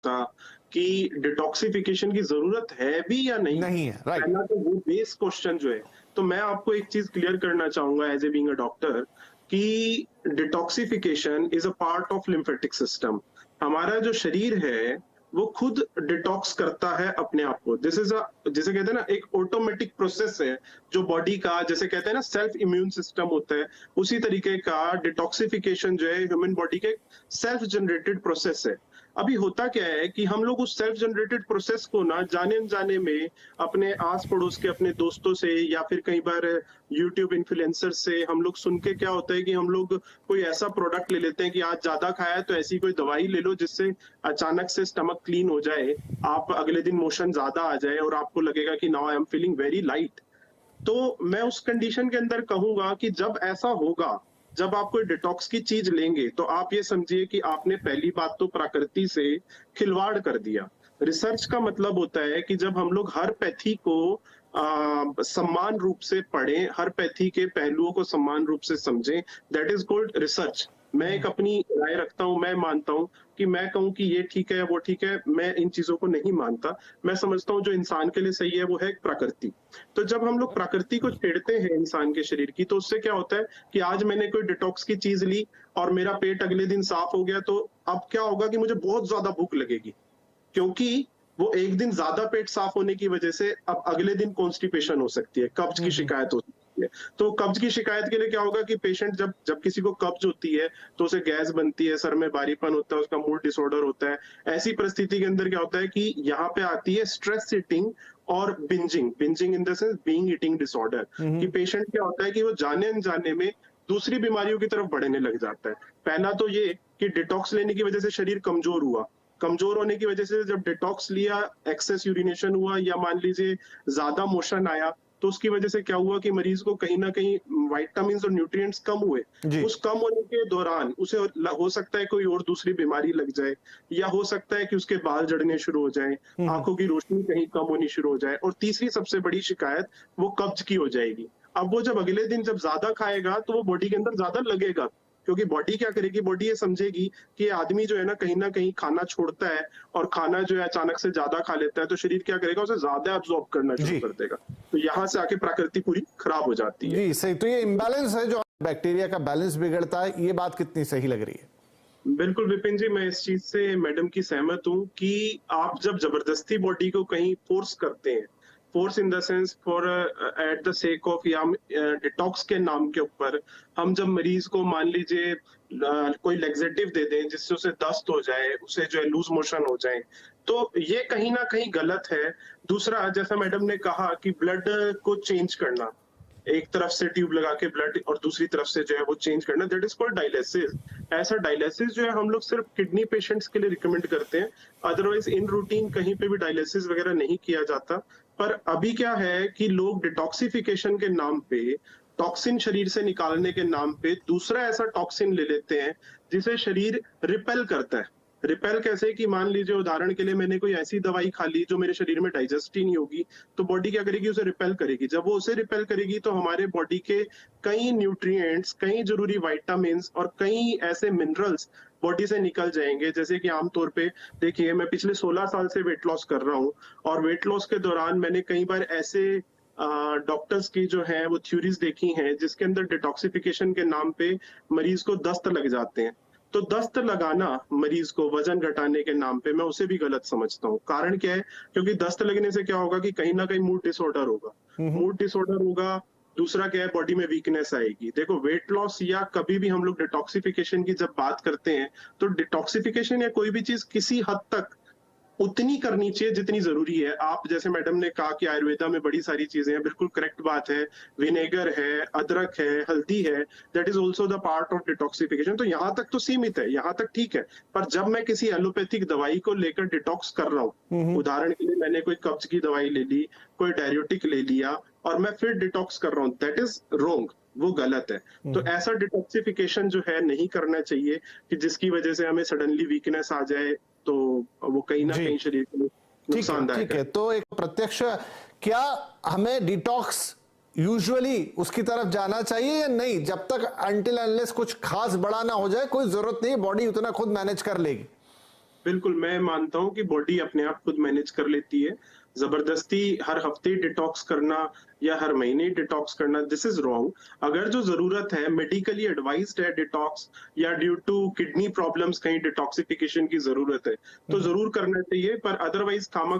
था कि डिटॉक्सिफिकेशन की जरूरत है भी या नहीं। नहीं है, राइट। पहला तो वो बेस क्वेश्चन जो है, तो मैं आपको एक चीज क्लियर करना चाहूंगा as a being a doctor कि detoxification is a part of lymphatic system. हमारा जो शरीर है वो खुद डिटॉक्स करता है अपने आप को। दिस इज अ, जिसे कहते हैं ना, एक ऑटोमेटिक प्रोसेस है जो बॉडी का, जैसे कहते हैं ना सेल्फ इम्यून सिस्टम होता है, उसी तरीके का डिटॉक्सिफिकेशन जो है ह्यूमन बॉडी के सेल्फ जनरेटेड प्रोसेस है। अभी होता क्या है कि हम लोग उस सेल्फ जनरेटेड प्रोसेस को ना जाने अनजाने में अपने आस पड़ोस के अपने दोस्तों से या फिर कई बार यूट्यूब इन्फ्लुएंसर से हम लोग सुन के, क्या होता है कि हम लोग कोई ऐसा प्रोडक्ट ले लेते हैं कि आज ज्यादा खाया है तो ऐसी कोई दवाई ले लो जिससे अचानक से स्टमक क्लीन हो जाए, आप अगले दिन मोशन ज्यादा आ जाए और आपको लगेगा कि now I am feeling very light. तो मैं उस कंडीशन के अंदर कहूंगा कि जब ऐसा होगा, जब आप कोई डिटॉक्स की चीज लेंगे, तो आप ये समझिए कि आपने पहली बात तो प्रकृति से खिलवाड़ कर दिया। रिसर्च का मतलब होता है कि जब हम लोग हर पैथी को समान रूप से पढ़ें, हर पैथी के पहलुओं को समान रूप से समझें, दैट इज कॉल्ड रिसर्च। मैं एक अपनी राय रखता हूं, मैं मानता हूं कि मैं कहूं कि ये ठीक है वो ठीक है, मैं इन चीजों को नहीं मानता। मैं समझता हूं जो इंसान के लिए सही है वो है प्रकृति। तो जब हम लोग प्रकृति को छेड़ते हैं इंसान के शरीर की, तो उससे क्या होता है कि आज मैंने कोई डिटॉक्स की चीज ली और मेरा पेट अगले दिन साफ हो गया, तो अब क्या होगा कि मुझे बहुत ज्यादा भूख लगेगी, क्योंकि वो एक दिन ज्यादा पेट साफ होने की वजह से अब अगले दिन कॉन्स्टिपेशन हो सकती है, कब्ज की शिकायत हो सकती है। तो कब्ज की शिकायत के लिए क्या होगा कि पेशेंट जब जब किसी को कब्ज होती है तो उसे गैस बनती है, सर में भारीपन होता है, उसका मूड डिसऑर्डर होता है। ऐसी परिस्थिति के अंदर क्या होता है कि यहाँ पे आती है स्ट्रेस ईटिंग और bingeing. Bingeing in the sense being eating disorder, कि पेशेंट क्या होता है कि वो जाने अनजाने में दूसरी बीमारियों की तरफ बढ़ने लग जाता है। पहला तो ये कि डिटॉक्स लेने की वजह से शरीर कमजोर हुआ, कमजोर होने की वजह से जब डिटॉक्स लिया, एक्सेस यूरिनेशन हुआ या मान लीजिए ज्यादा मोशन आया, तो उसकी वजह से क्या हुआ कि मरीज को कहीं ना कहीं विटामिन और न्यूट्रिएंट्स कम हुए। उस कम होने के दौरान उसे हो सकता है कोई और दूसरी बीमारी लग जाए, या हो सकता है कि उसके बाल जड़ने शुरू हो जाएं, आंखों की रोशनी कहीं कम होनी शुरू हो जाए, और तीसरी सबसे बड़ी शिकायत वो कब्ज की हो जाएगी। अब वो जब अगले दिन जब ज्यादा खाएगा तो वो बॉडी के अंदर ज्यादा लगेगा, क्योंकि बॉडी क्या करेगी, बॉडी ये समझेगी कि आदमी जो है ना कहीं खाना छोड़ता है और खाना जो है अचानक से ज्यादा खा लेता है, तो शरीर क्या करेगा, उसे ज्यादा एब्जॉर्ब करना शुरू कर देगा। तो यहाँ से आके प्रकृति पूरी खराब हो जाती है। जी सही। तो ये इम्बैलेंस है जो बैक्टीरिया का बैलेंस बिगड़ता है, ये बात कितनी सही लग रही है? बिल्कुल विपिन जी, मैं इस चीज से मैडम की सहमत हूँ कि आप जब जबरदस्ती बॉडी को कहीं फोर्स करते हैं, force in the sense for at the sake of या डिटॉक्स के नाम के ऊपर, हम जब मरीज को मान लीजिए कोई लेक्सेटिव दे दें जिससे उसे दस्त हो जाए, उसे जो है लूज मोशन हो जाए, तो ये कहीं ना कहीं गलत है। दूसरा, जैसा मैडम ने कहा कि ब्लड को चेंज करना, एक तरफ से ट्यूब लगा के ब्लड और दूसरी तरफ से जो है वो चेंज करना, दैट इज कॉल्ड डायलिसिस। ऐसा डायलिसिस जो है हम लोग सिर्फ किडनी पेशेंट्स के लिए रिकमेंड करते हैं, अदरवाइज इन रूटीन कहीं पे भी डायलिसिस वगैरह नहीं किया जाता। पर अभी क्या है कि लोग डिटॉक्सिफिकेशन के नाम पे, टॉक्सिन शरीर से निकालने के नाम पे दूसरा ऐसा टॉक्सिन ले लेते हैं जिसे शरीर रिपेल करता है। रिपेल कैसे, कि मान लीजिए उदाहरण के लिए मैंने कोई ऐसी दवाई खा ली जो मेरे शरीर में डाइजेस्ट ही नहीं होगी, तो बॉडी क्या करेगी, उसे रिपेल करेगी। जब वो उसे रिपेल करेगी तो हमारे बॉडी के कई न्यूट्रिएंट्स, कई जरूरी विटामिन और कई ऐसे मिनरल्स बॉडी से निकल जाएंगे। जैसे कि आमतौर पे देखिए, मैं पिछले 16 साल से वेट लॉस कर रहा हूँ, और वेट लॉस के दौरान मैंने कई बार ऐसे डॉक्टर्स की जो है वो थ्योरीज देखी हैं जिसके अंदर डिटॉक्सिफिकेशन के नाम पे मरीज को दस्त लग जाते हैं। तो दस्त लगाना मरीज को वजन घटाने के नाम पे, मैं उसे भी गलत समझता हूँ। कारण क्या है, क्योंकि दस्त लगने से क्या होगा कि कहीं ना कहीं मूड डिसऑर्डर होगा, मूड डिसऑर्डर होगा। दूसरा क्या है, बॉडी में वीकनेस आएगी। देखो, वेट लॉस या कभी भी हम लोग डिटॉक्सिफिकेशन की जब बात करते हैं, तो डिटॉक्सिफिकेशन या कोई भी चीज किसी हद तक उतनी करनी चाहिए जितनी जरूरी है। आप जैसे मैडम ने कहा कि आयुर्वेदा में बड़ी सारी चीजें हैं, बिल्कुल करेक्ट बात है। विनेगर है, अदरक है, हल्दी है, that is also the part of detoxification. तो यहाँ तक तो सीमित है, यहाँ तक ठीक है। पर जब मैं किसी एलोपैथिक दवाई को लेकर डिटॉक्स कर रहा हूँ, उदाहरण के लिए मैंने कोई कब्ज की दवाई ले ली, कोई डायरियोटिक ले लिया, और मैं फिर डिटॉक्स कर रहा हूँ, दैट इज रोंग, वो गलत है। तो ऐसा डिटॉक्सिफिकेशन जो है नहीं करना चाहिए कि जिसकी वजह से हमें सडनली वीकनेस आ जाए, तो वो कहीं ना कहीं शरीर के लिए नुकसानदायक है। तो एक प्रत्यक्ष, क्या हमें डिटॉक्स यूजुअली उसकी तरफ जाना चाहिए या नहीं? जब तक अनटिल अनलेस कुछ खास बड़ा ना हो जाए, कोई जरूरत नहीं, बॉडी उतना खुद मैनेज कर लेगी। बिल्कुल, मैं मानता हूँ कि बॉडी अपने आप खुद मैनेज कर लेती है। ज़बरदस्ती हर हफ्ते डिटॉक्स करना या हर महीने डिटॉक्स करना, दिस इज़ रॉन्ग। अगर जो ज़रूरत है, मेडिकली एडवाइज्ड है डिटॉक्स, या ड्यू टू किडनी प्रॉब्लम्स कहीं डिटॉक्सिफिकेशन की ज़रूरत है, तो ज़रूर करना चाहिए, पर अदरवाइज़ खामा